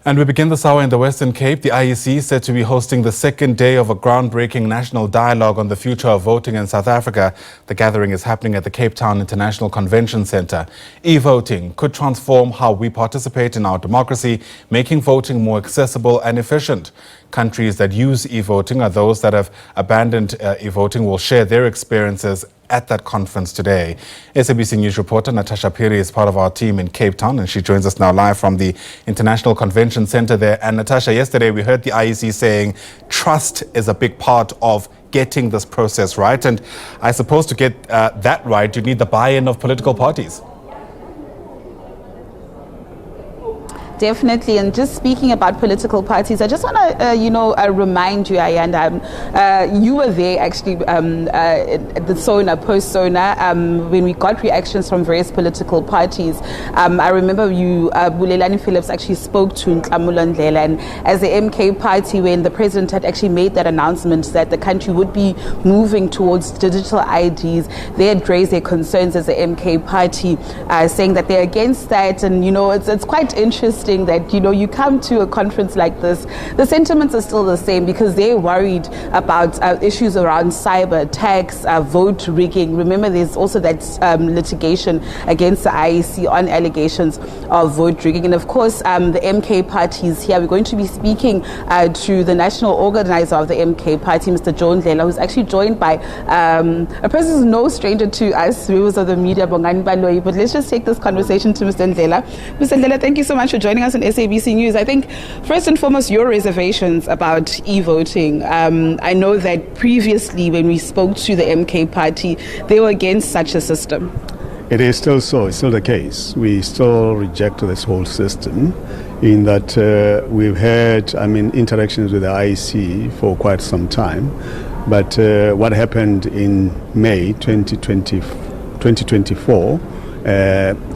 And we begin this hour in the Western Cape. The IEC is said to be hosting the second day of a groundbreaking national dialogue on the future of voting in South Africa. The gathering is happening at the Cape Town International Convention Centre. E-voting could transform how we participate in our democracy, making voting more accessible and efficient. Countries that use e-voting are those that have abandoned e-voting will share their experiences at that conference today. SABC News reporter Natasha Phiri is part of our team in Cape Town, and she joins us now live from the International Convention Centre there. And Natasha, yesterday we heard the IEC saying trust is a big part of getting this process right. And I suppose to get that right, you need the buy-in of political parties. Definitely, and just speaking about political parties, I just want to, remind you, Ayanda, you were there actually at the SONA, post-SONA, when we got reactions from various political parties. I remember you, Bulelani Phillips, actually spoke to Nhlamulo Ndlela, and as the MK party, when the president had actually made that announcement that the country would be moving towards digital IDs, they had raised their concerns as the MK party, saying that they're against that, and it's quite interesting that you come to a conference like this, the sentiments are still the same because they're worried about issues around cyber attacks, vote rigging. Remember, there's also that litigation against the IEC on allegations of vote rigging, and of course the MK party is here. We're going to be speaking to the national organizer of the MK party, Mr. John Ndlela, who's actually joined by a person who's no stranger to us, viewers of the media, Bongani Baloyi. But let's just take this conversation to Mr. Ndlela. Mr. Ndlela, thank you so much for joining us on SABC News. I think first and foremost, your reservations about e-voting. I know that previously when we spoke to the MK party, they were against such a system. It is still so. It's still the case. We still reject this whole system in that we've had, interactions with the IEC for quite some time. But what happened in May 2024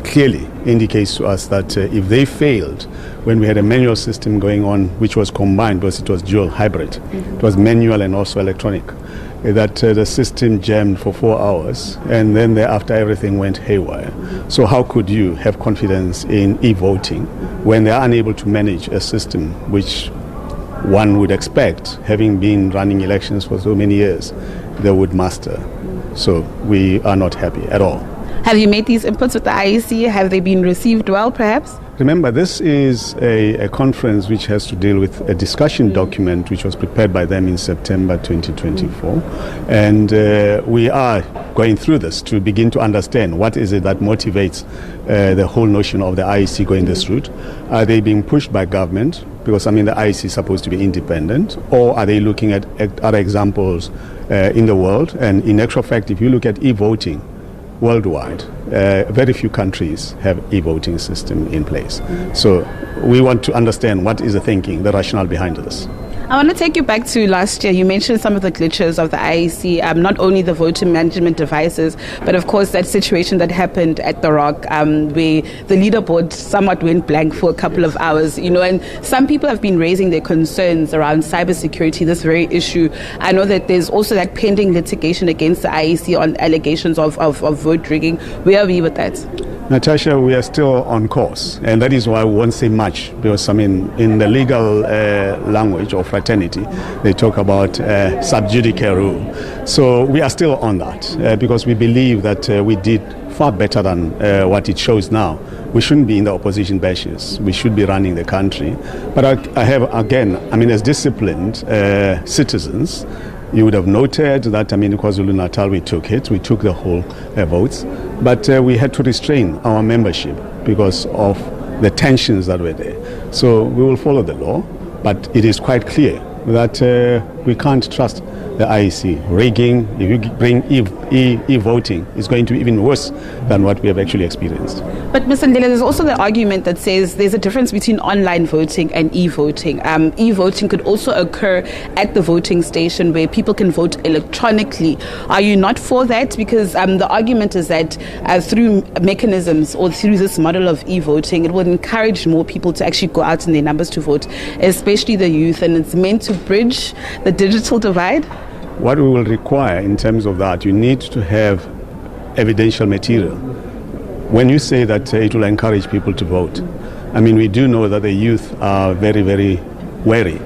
clearly indicates to us that if they failed when we had a manual system going on, which was combined because it was dual hybrid, it was manual and also electronic, that the system jammed for 4 hours and then thereafter everything went haywire. So how could you have confidence in e-voting when they are unable to manage a system which one would expect, having been running elections for so many years, they would master? So we are not happy at all. Have you made these inputs with the IEC? Have they been received well, perhaps? Remember, this is a conference which has to deal with a discussion document which was prepared by them in September 2024. And we are going through this to begin to understand what is it that motivates the whole notion of the IEC going this route. Are they being pushed by government? Because, the IEC is supposed to be independent. Or are they looking at other examples in the world? And in actual fact, if you look at e-voting, worldwide, very few countries have e-voting system in place. So we want to understand what is the thinking, the rationale behind this. I want to take you back to last year. You mentioned some of the glitches of the IEC, not only the voter management devices, but of course that situation that happened at The Rock, where the leaderboard somewhat went blank for a couple of hours, and some people have been raising their concerns around cybersecurity, this very issue. I know that there's also that pending litigation against the IEC on allegations of vote rigging. Where are we with that? Natasha, we are still on course, and that is why we won't say much, because in the legal language or fraternity, they talk about sub judice rule. So we are still on that because we believe that we did far better than what it shows now. We shouldn't be in the opposition benches. We should be running the country. But I have, again, as disciplined citizens, you would have noted that, in KwaZulu-Natal, we took the whole votes, but we had to restrain our membership because of the tensions that were there. So we will follow the law, but it is quite clear that we can't trust the IEC. Rigging, if you bring e-voting, is going to be even worse than what we have actually experienced. But Mr. Ndlela, there's also the argument that says there's a difference between online voting and e-voting. E-voting could also occur at the voting station where people can vote electronically. Are you not for that? Because the argument is that through mechanisms or through this model of e-voting, it would encourage more people to actually go out in their numbers to vote, especially the youth, and it's meant to bridge the digital divide. What we will require in terms of that, you need to have evidential material. When you say that it will encourage people to vote, I mean, we do know that the youth are very, very wary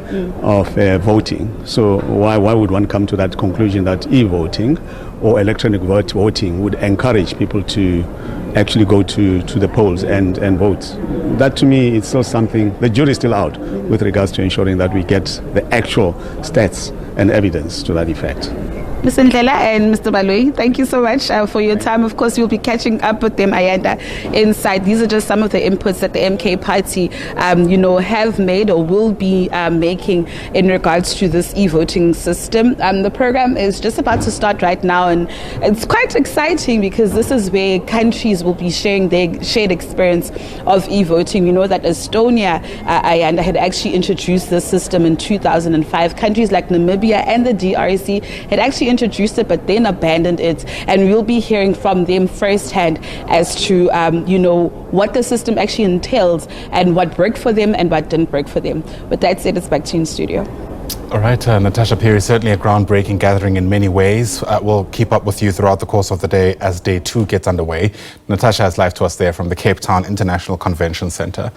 of voting. So why would one come to that conclusion that e-voting or electronic voting would encourage people to actually go to the polls and vote? That to me is still something, the jury is still out with regards to ensuring that we get the actual stats and evidence to that effect. Mr. Ndlela and Mr. Baloi, thank you so much for your time. Of course, we'll be catching up with them, Ayanda, inside. These are just some of the inputs that the MK party, have made or will be making in regards to this e-voting system. The program is just about to start right now, and it's quite exciting because this is where countries will be sharing their shared experience of e-voting. We know that Estonia, Ayanda, had actually introduced this system in 2005. Countries like Namibia and the DRC had actually introduced it but then abandoned it, and we'll be hearing from them firsthand as to what the system actually entails and what worked for them and what didn't work for them. But that said, it's back to you in studio. All right, Natasha, Phiri, certainly a groundbreaking gathering in many ways. We'll keep up with you throughout the course of the day as day 2 gets underway. Natasha is live to us there from the Cape Town International Convention Centre.